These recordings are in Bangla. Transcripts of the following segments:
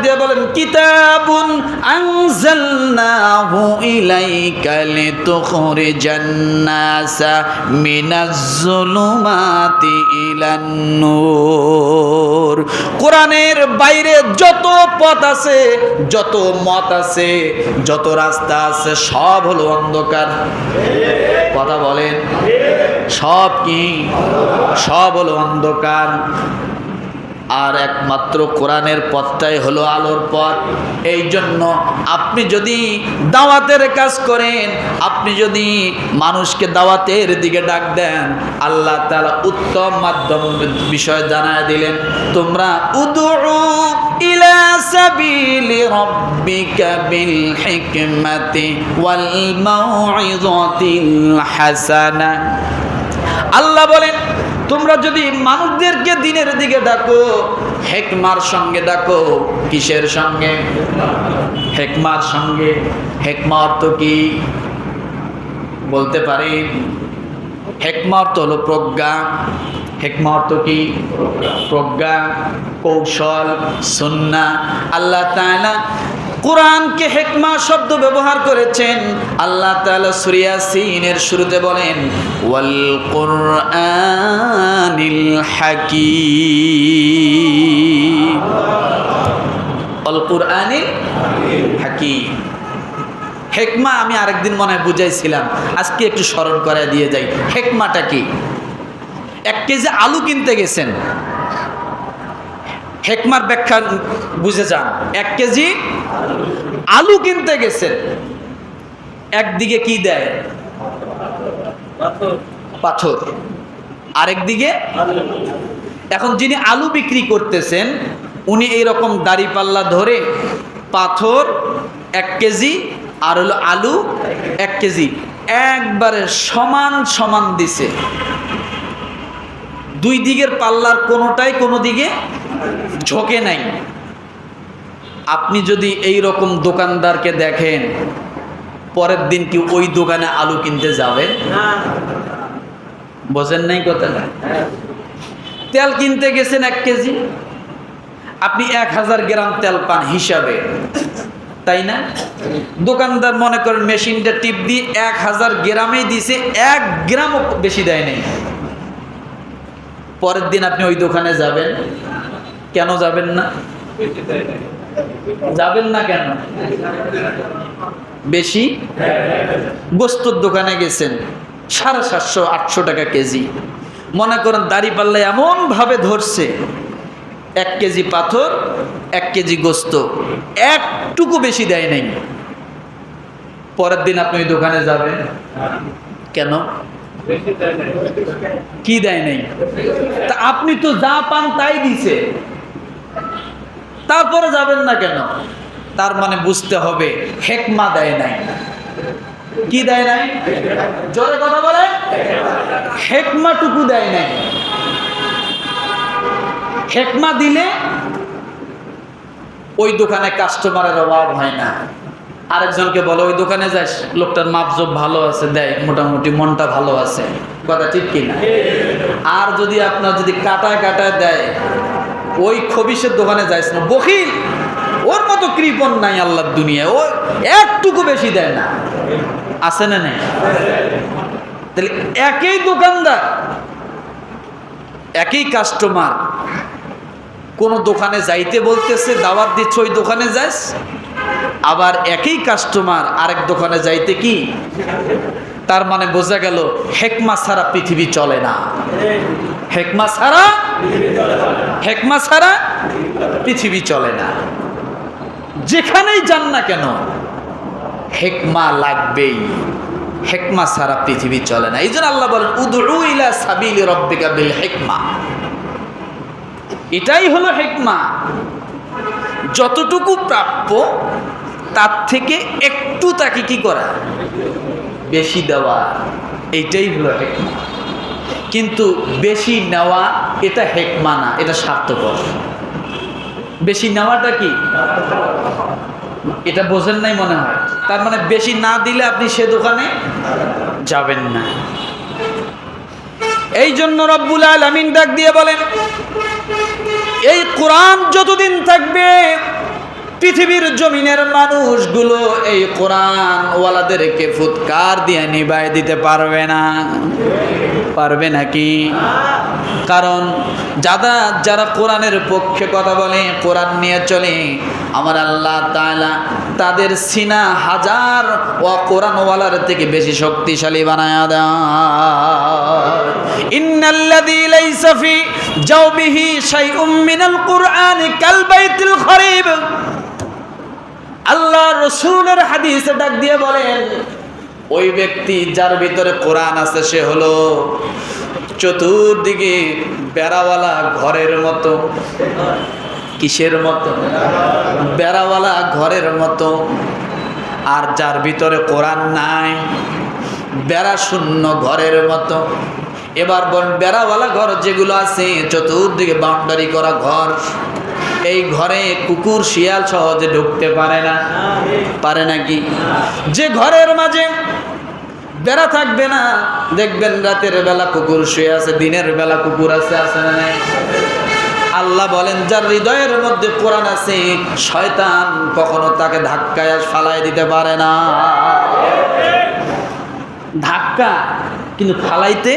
দিয়ে বলেন, কিতাবুন আনজালনাহু ইলাইকা লিতুখরিজান নাসা মিনাজ যুলুমাতি ইলান নূর। কোরআনের বাইরে যত পথ আছে, যত মত আছে, যত রাস্তা আছে, সব হলো অন্ধকার। কথা বলেন, সব কি? সব হলো অন্ধকার। আর একমাত্র কোরআনের পথটাই হলো আলোর পথ। এই জন্য আপনি যদি দাওয়াতের কাজ করেন, আপনি যদি মানুষকে দাওয়াতের দিকে ডাক দেন, আল্লাহ তাআলা উত্তম মাধ্যম বিষয় জানায় দিলেন, তোমরা উদউ ইলা সাবিলি রাব্বিকা বিল হিকমাতি ওয়াল মাউইযাতিল হাসানা। আল্লাহ বলেন, তোমরা যদি মানুষদেরকে দিনের দিকে ডাকো, হিকমার সঙ্গে ডাকো। কিসের সঙ্গে? হিকমার সঙ্গে। হিকমা অর্থ কি বলতে পারেন? হিকমা অর্থ হলো প্রজ্ঞা। হিকমা অর্থ কি? প্রজ্ঞা, কৌশল, সুন্নাহ। আল্লাহ তাআলা কোরআনকে হিকমা শব্দ ব্যবহার করেছেন। আল্লাহ তাআলা সূরা ইয়াসিনের শুরুতে বলেন, ওয়াল কুরআনিল হাকীম। ওয়াল কুরআনিল হাকীম। হিকমা আমি আরেকদিন মনে হয় বুঝাইছিলাম, আজকে একটু স্মরণ করে দিয়ে যাই। হিকমাটা কি? 1 কেজি আলু কিনতে গেছেন, হিকমার ব্যাখ্যা বুঝে যান। 1 কেজি আলু কিনতে গেছেন, একদিকে কি দেয়? পাথর, আরেকদিকে। এখন যিনি আলু বিক্রি করতেছেন, উনি এইরকম দাড়ি পাল্লা ধরে পাথর 1 কেজি আর হলো আলু 1 কেজি একবারে সমান সমান দিছে। দুই দিকের পাল্লার কোনোটাই কোনো দিকে ঝোঁকে নাই। আপনি যদি এই রকম দোকানদারকে দেখেন, পরের দিন কি ওই দোকানে আলু কিনতে যাবেন? বোঝেন নাই কথাটা? তেল কিনতে গেছেন 1 কেজি, আপনি 1000 গ্রাম তেল পান হিসাবে, তাই না? দোকানদার মনে করেন মেশিনটা টিপ দিয়ে 1000 গ্রামেই দিছে, 1 গ্রামও বেশি দেয় নাই। পরের দিন আপনি ওই দোকানে যাবেন? কেন যাবেন না? যাবেন না কেন? বেশি। গোস্তর দোকানে গেছেন, 750-800 টাকা কেজি। মনে করেন দাড়ি পাল্লা এমন ভাবে ধরছে, 1 কেজি পাথর 1 কেজি গোস্ত, একটুকু বেশি দেয় নাই। পরের দিন আপনি ওই দোকানে যাবেন কেন? কি দেয় নাই? তা আপনি তো যা পান তাই দিছে, তারপরে যাবেন না কেন? তার মানে বুঝতে হবে হিকমা দেয় নাই। কি দেয় নাই? জোরে কথা বলেন। হিকমাটুকু দেয় নাই। হিকমা দিলে ওই দোকানে কাস্টমারের অভাব হয় না। আরেকজনকে বলে ওই দোকানে যাস, লোকটার মাপজোপ ভালো আছে, দেয় মোটামুটি, মনটা ভালো আছে। কথা ঠিক কিনা? আর যদি আপনার যদি কাটায় কাটায় দেয়, ওই খবিসের দোকানে যাইস না, বখিল, ওর মতো কৃপণ নাই আল্লাহর দুনিয়ায়, ও একটুকু বেশি দেয় না। আছে না নেই? তাহলে একই দোকানদার, একই কাস্টমার, কোন দোকানে যাইতে বলতেছে, দাওয়াত দিচ্ছে ওই দোকানে যাস, আবার একই কাস্টমার আরেক দোকানে যাইতে কি? তার মানে বোঝা গেল হিকমা ছাড়া পৃথিবী চলে না। হিকমা ছাড়া পৃথিবী চলে না। যেখানেই যান না কেন হিকমা লাগবেই। হিকমা ছাড়া পৃথিবী চলে না। এই জন্য আল্লাহ বলেন, উদউ ইলা সাবিলি রাব্বিকা বিল হিকমা। এটাই হলো হিকমা। যতটুকু প্রাপ্য তার থেকে একটু তাকে কি করা? বেশি দেওয়া। এইটাই হলো হিকমা। কিন্তু বেশি নেওয়া এটা হিকমা না, এটা স্বার্থপর। বেশি নেওয়াটা কি? এটা বোঝেন নাই মনে হয়। তার মানে বেশি না দিলে আপনি সে দোকানে যাবেন না। এই জন্য রব্বুল আলামিন ডাক দিয়ে বলেন, এই কোরআন যতদিন থাকবে পৃথিবীর জমিনের মানুষগুলো এই কোরআন ওয়ালাদেরকে ফুৎকার দিয়ে নিভাই দিতে পারবে না। পারবে নাকি? কারণ যারা কোরআনের পক্ষে কথা বলে, কোরআন নিয়ে চলে, আমার আল্লাহ তাআলা তাদের সিনা হাজার ও কোরআনওয়ালার থেকে বেশি শক্তিশালী বানায়া দেয়। ইন্নাল্লাযী লাইসা ফি জাওবিহি শাইউম মিনাল কুরআনি কাল বাইতিল খরিব। আল্লাহ রসুলের হাদিসে ডাক দিয়ে বলেন, ওই ব্যক্তি যার ভিতরে কোরআন আছে সে হলো চতুর্দিকে বেড়াওয়ালা ঘরের মতো। কিসের মতো? বেড়াওয়ালা ঘরের মতো। আর যার ভিতরে কোরআন নাই, বেড়া শূন্য ঘরের মতো। এবার বল, বেড়াওয়ালা ঘর যেগুলো আছে, চতুর্দিকে বাউন্ডারি করা ঘর, এই ঘরে কুকুর শিয়াল সহজে ঢুকতে পারে না। পারে নাকি? যে ঘরের মাঝে বেড়া থাকবে না, দেখবেন রাতের বেলা কুকুর শুয়ে আছে, দিনের বেলা কুকুর আছে না নাই? আল্লাহ বলেন, যার হৃদয়ের মধ্যে কোরআন আছে, শয়তান কখনো তাকে ধাক্কায় ফালায় দিতে পারে না। ধাক্কা কিন্তু ফালাইতে,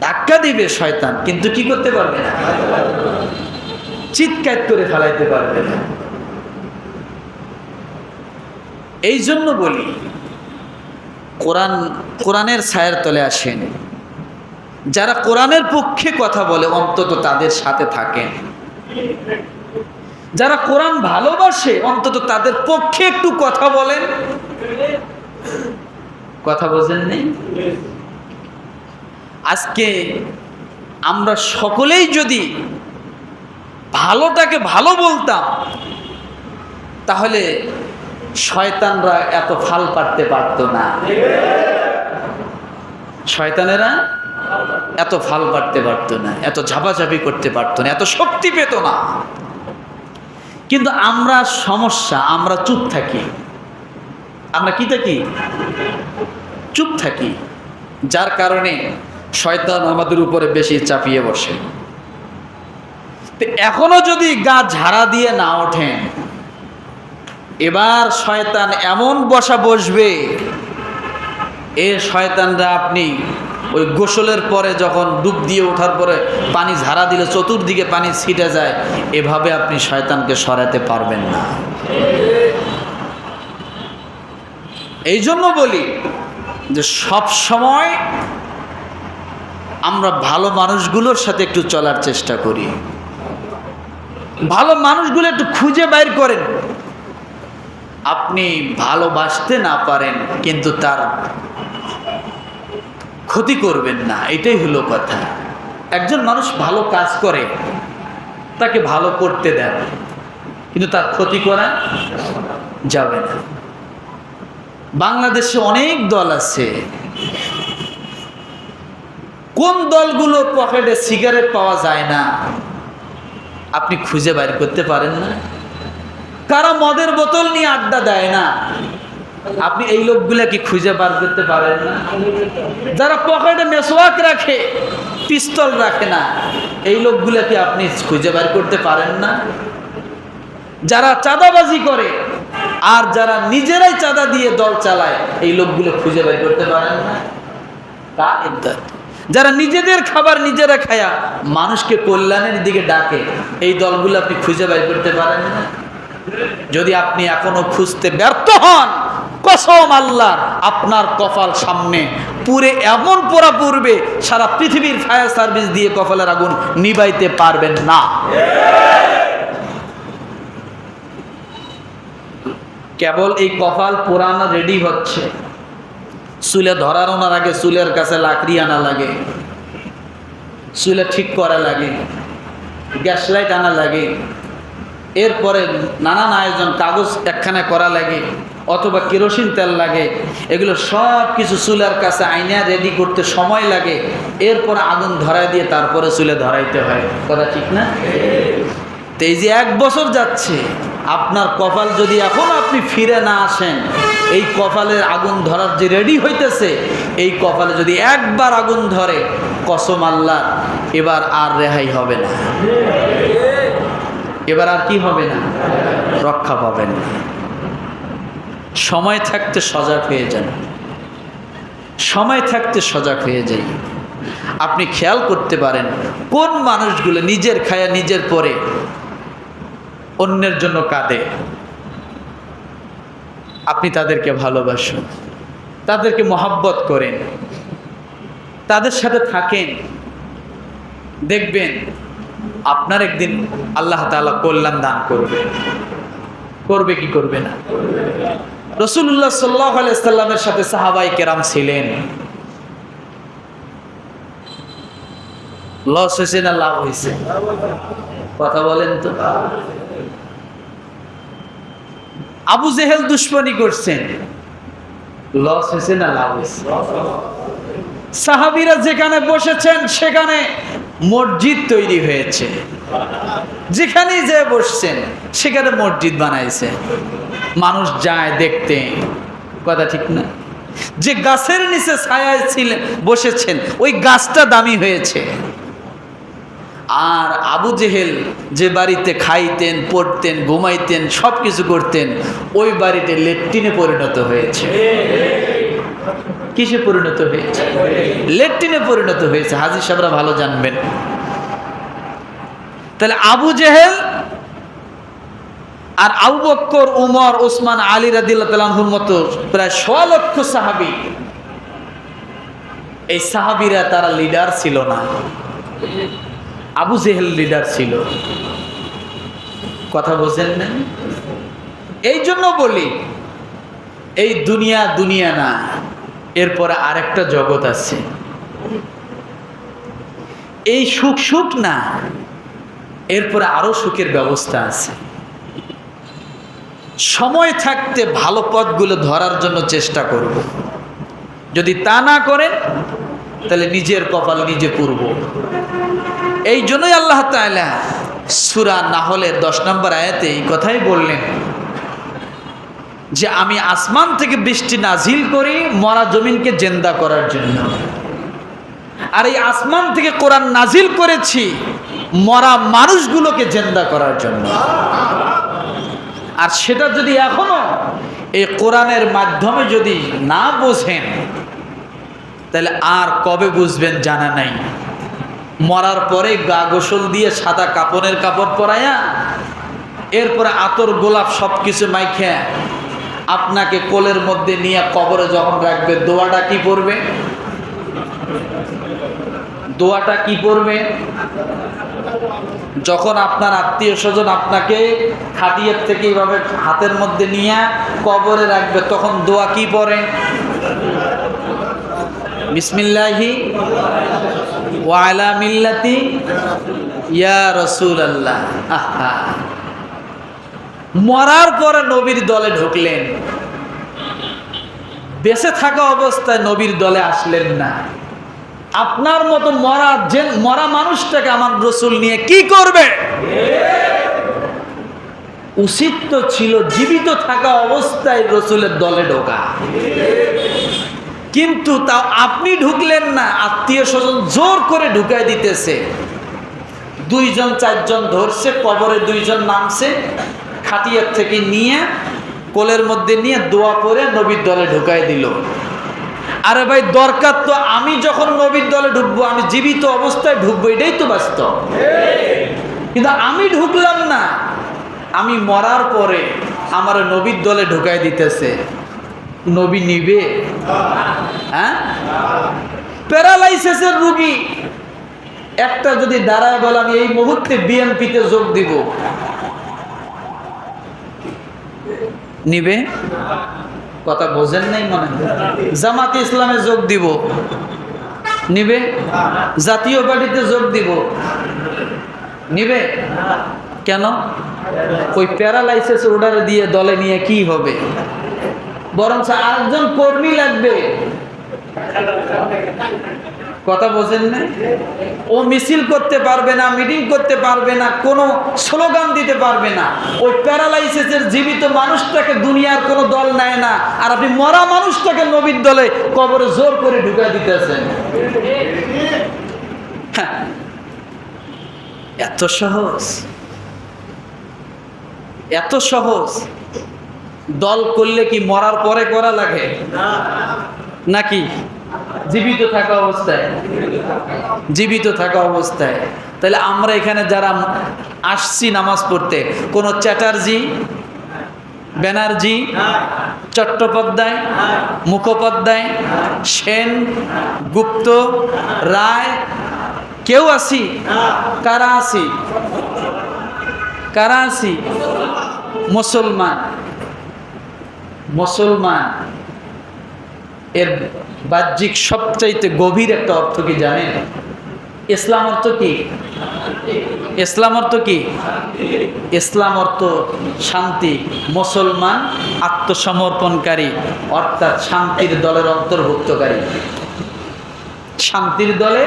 ধাক্কা দিবে শয়তান, কিন্তু কি করতে পারবে না? চিৎকার করে ফালাইতে পারবে না। এই জন্য বলি, কোরআনের ছায়ার তলে আসেন। যারা কোরআনের পক্ষে কথা বলে অন্তত তাদের সাথে থাকেন। যারা কোরআন ভালোবাসে অন্তত তাদের পক্ষে একটু কথা বলেন। কথা বোঝেন নেই? আজকে আমরা সকলেই যদি ভালোটাকে ভালো বলতাম, তাহলে শয়তানরা এত ফাল পারতে পারত না। শয়তানেরা এত ফাল পারতে পারত না, এত ঝাপাঝাপি করতে পারত না, এত শক্তি পেত না। কিন্তু আমরা সমস্যা, আমরা চুপ থাকি। আমরা কি থাকি? চুপ থাকি। যার কারণে শয়তান আমাদের উপরে বেশি চাপিয়ে বসে। এখনো যদি গা ঝাড়া দিয়ে না ওঠেন, এবার শয়তান এমন বসবে, এ শয়তানরা আপনি ওই গোসলের পরে যখন ডুব দিয়ে ওঠার পরে পানি ঝাড়া দিলে চতুর্দিকে পানি ছিটে যায়, এভাবে আপনি শয়তানকে সরাতে পারবেন না। এই জন্য বলি যে সব সময় আমরা ভালো মানুষগুলোর সাথে একটু চলার চেষ্টা করি। ভালো মানুষগুলো একটু খুঁজে বাইর করেন। আপনি ভালোবাসতে না পারেন, কিন্তু তার ক্ষতি করবেন না, এটাই হলো কথা। একজন মানুষ ভালো কাজ করে, তাকে ভালো করতে দেন, কিন্তু তার ক্ষতি করা যাবে না। বাংলাদেশে অনেক দল আছে, কোন দলগুলো পকেটে সিগারেট পাওয়া যায় না আপনি খুঁজে বাইর করতে পারেন না? কারা মদের বোতল নিয়ে আড্ডা দেয় না, আপনি এই লোকগুলা কি খুঁজে বার করতে পারেন না? যারা পকেটে মেসওয়াক রাখে, পিস্তল রাখে না, এই লোকগুলা কি আপনি খুঁজে বার করতে পারেন না? যারা চাঁদাবাজি করে আর যারা নিজেরাই চাঁদা দিয়ে দল চালায়, এই লোকগুলো খুঁজে বের করতে পারেন না? যারা নিজেদের খাবার নিজেরা খায়া মানুষকে কল্যাণের দিকে ডাকে, এই দলগুলো আপনি খুঁজে বের করতে পারেন না? যদি আপনি এখনো খুঁজতে ব্যর্থ হন, কসম আল্লাহর, আপনার কপাল সামনে পুরে এমন পোড়া পড়বে, সারা পৃথিবীর ফায়ার সার্ভিস দিয়ে কপালের আগুন নিভাইতে পারবেন না। কেবল এই কপাল পোড়ানো রেডি হচ্ছে, চুলে ধরানোর আগে চুলের কাছে লাকড়ি আনা লাগে, চুলে ঠিক করা লাগে, গ্যাস লাইট আনা লাগে, এরপরে নানান আয়োজন, কাগজ একখানা করা লাগে, অথবা কেরোসিন তেল লাগে। এগুলো সব কিছু চুলার কাছে আইনা রেডি করতে সময় লাগে, এরপরে আগুন ধরাই দিয়ে তারপরে চুলে ধরাইতে হয়। কথা ঠিক না? তো এই যে 1 বছর যাচ্ছে, আপনার কপাল যদি এখন আপনি ফিরে না আসেন, এই কপালের আগুন ধরার যে রেডি হইতেছে, এই কপালে যদি একবার আগুন ধরে, কসম আল্লাহ, এবার আর রেহাই হবে না। এবার আর কি হবে না, রক্ষা পাবেন। সময় থাকতে সজাগ হয়ে যান, সময় থাকতে সজাগ হয়ে যাই। আপনি খেয়াল করতে পারেন কোন মানুষগুলো নিজের খায়া নিজের পরে অন্যের জন্য কাঁদে, আপনি তাদেরকে ভালোবাসুন, তাদেরকে মহব্বত করেন, তাদের সাথে থাকেন, দেখবেন আপনার একদিন আল্লাহ তাআলা কল্যাণ দান করবে। করবে কি করবে না? রাসূলুল্লাহ সাল্লাল্লাহু আলাইহি সাল্লামের সাথে সাহাবায়ে কেরাম ছিলেন, লস হয়েছে না লাভ হয়েছে? কথা বলেন তো। আবু জেহেল দুশমনী করছেন, লস হয়েছে না লাভ হয়েছে? সাহাবীরা যেখানে বসেছেন সেখানে মসজিদ তৈরি হয়েছে, যেখানেই যে বসছেন সেখানে মসজিদ বানাইছে, মানুষ যায় দেখতে। কথা ঠিক না? যে গাছের নিচে ছায়ায় ছিলেন বসেছেন ওই গাছটা দামি হয়েছে। আর আবু জেহেল যে বাড়িতে খাইতেন, পড়তেন, ঘুমাইতেন, সব কিছু করতেন, ওই বাড়িতে লেট্রিনে পরিণত হয়েছে। কিসে পরিণত হয়েছে? লেট্রিনে পরিণত হয়েছে। হাজী সাহেবরা ভালো জানবেন। তাহলে আবু জেহেল আর আবু বকর, উমর, ওসমান, আলী রাদিয়াল্লাহু তাআলা আনহুর মতো প্রায় 100 লক্ষ সাহাবী, এই সাহাবীরা তারা লিডার ছিল না, আবু জেহেল লিডার ছিল। কথা বোঝেন না? এই জন্য বলি এই দুনিয়া দুনিয়া না, এরপরে আরেকটা জগৎ আছে। এই সুখ সুখ না, এরপরে আরো সুখের ব্যবস্থা আছে। সময় থাকতে ভালো পথগুলো ধরার জন্য চেষ্টা করব। যদি তা না করেন তাহলে নিজের কপাল নিজে পুরব। এই জন্যই আল্লাহ তাআলা সূরা নাহলের 10 নম্বর আয়াতে এই কথাই বললেন যে আমি আসমান থেকে বৃষ্টি নাজিল করি মরা জমিনকে জিন্দা করার জন্য, আর এই আসমান থেকে কোরআন নাজিল করেছি মরা মানুষগুলোকে জিন্দা করার জন্য। আর সেটা যদি এখনো এই কোরআনের মাধ্যমে যদি না বোঝেন তাহলে আর কবে বুঝবেন জানা নাই। মরার পরে গা গোসল দিয়ে সাদা কাপড়ের কাপড় পরাইয়া এরপরে আতর গোলাপ সব কিছু মাইখা আপনাকে কোলের মধ্যে নিয়ে কবরে যখন রাখবে, দোয়াটা কি পড়বে? দোয়াটা কি পড়বে? যখন আপনার আত্মীয় স্বজন আপনাকে খাটিয়ার থেকে এইভাবে হাতের মধ্যে নিয়ে কবরে রাখবে তখন দোয়া কি পড়ে? বিসমিল্লাহি ওয়া আলা মিল্লাতি ইয়া রাসূলুল্লাহ। আহা, মরার পরে নবীর দলে ঢুকলেন, বেঁচে থাকা অবস্থায় নবীর দলে আসলেন না। আপনার মতো মরা মানুষটাকে আমার রসুল নিয়ে কি করবে? উচিত তো ছিল জীবিত থাকা অবস্থায় রসুলের দলে ঢোকা, কিন্তু তাও আপনি ঢুকলেন না, আত্মীয় স্বজন জোর করে ঢুকাই দিতেছে। 2 জন 4 জন ধরছে, কবরে 2 জন নামছে, খাটিয়ার থেকে নিয়ে কোলের মধ্যে নিয়ে দোয়া পড়ে নবীর দলে ঢুকাই দিল। আরে ভাই দরকার তো আমি যখন নবীর দলে ঢুকবো আমি জীবিত অবস্থায় ঢুকবো, এটাই তো বাস্তব। কিন্তু আমি ঢুকলাম না, আমি মরার পরে আমার নবীর দলে ঢুকাই দিতেছে। নবী নিবে? হ্যাঁ, প্যারালাইসিসের রোগী একটা যদি দাঁড়ায় বলে আমি এই মুহূর্তে বিএনপিতে যোগ দিব, নিবে? কথা বোঝেন নাই মনে হয়। জামাতে ইসলামে যোগ দিব, নিবে? জাতীয় পার্টিতে যোগ দিব, নিবে? কেন? ওই প্যারালাইসিস অর্ডার দিয়ে দলে নিয়ে কি হবে? বরঞ্চ আরেকজন কর্মী লাগবে। কথা বোঝেন না? ও মিছিল করতে পারবে না, মিটিং করতে পারবে না, কোনো স্লোগান দিতে পারবে না। ওই প্যারালাইসিসের জীবিত মানুষটাকে দুনিয়ার কোনো দল নেয় না, আর আপনি মরা মানুষটাকে নবীর দলে কবরে জোর করে ঢুকাই দিতেছেন। এত সহজ? এত সহজ। দল করলে কি মরার পরে করা লাগে নাকি জীবিত থাকা অবস্থায়? জীবিত থাকা অবস্থায়। তাহলে আমরা এখানে যারা আসছি নামাজ পড়তে, কোনো চ্যাটার্জি, ব্যানার্জি, চট্টোপাধ্যায়, মুখোপাধ্যায়, সেন, গুপ্ত, রায় কেউ আছি? কারা আছি? কারা আছি? মুসলমান। মুসলমান এর বাহ্যিক সবচাইতে গভীর একটা অর্থ কি জানেন? ইসলাম অর্থ কি? ইসলাম অর্থ কি? ইসলাম অর্থ শান্তি। মুসলমান আত্মসমর্পণকারী, অর্থাৎ শান্তির দলের অন্তর্ভুক্তকারী। শান্তির দলে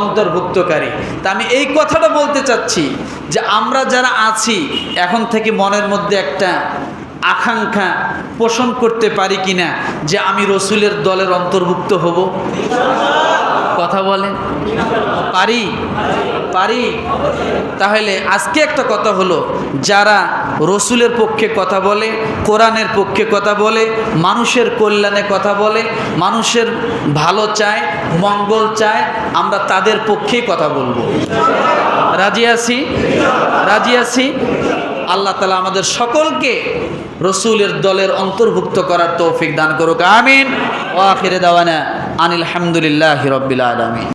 অন্তর্ভুক্তকারী। তা আমি এই কথাটা বলতে চাচ্ছি যে আমরা যারা আছি এখন থেকে মনের মধ্যে একটা আকাঙ্ক্ষা পোষণ করতে পারি কিনা যে আমি রসুলের দলের অন্তর্ভুক্ত হব? কথা বলেন, পারি? পারি। তাহলে আজকে একটা কথা হলো, যারা রসুলের পক্ষে কথা বলে, কোরআনের পক্ষে কথা বলে, মানুষের কল্যাণে কথা বলে, মানুষের ভালো চায়, মঙ্গল চায়, আমরা তাদের পক্ষেই কথা বলবো। রাজি আছি? রাজি আছি? আল্লাহ তাআলা আমাদের সকলকে রসুলের দলের অন্তর্ভুক্ত করার তৌফিক দান করুক। আমিন। ওয়া আখিরে দাওয়ানা আনিল হামদুলিল্লাহি রাব্বিল আলামিন।